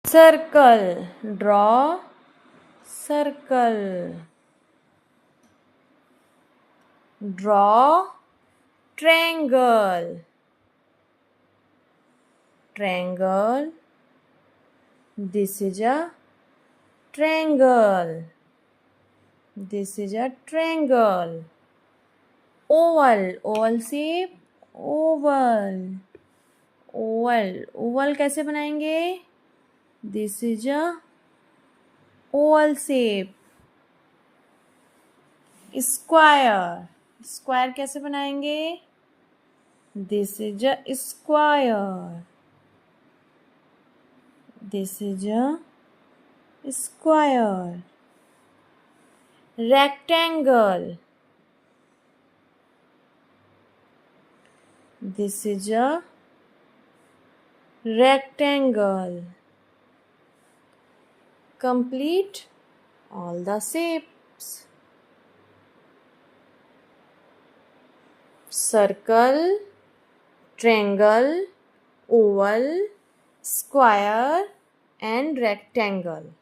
circle, draw circle. Draw triangle, triangle. This is a triangle. This is a triangle. Oval, oval shape, oval. Oval, Oval कैसे बनाएंगे? This is a Oval shape. Square, square कैसे बनाएंगे? This is a square. This is a square. Rectangle, this is a rectangle. Complete all the shapes. Circle, triangle, oval, square and rectangle.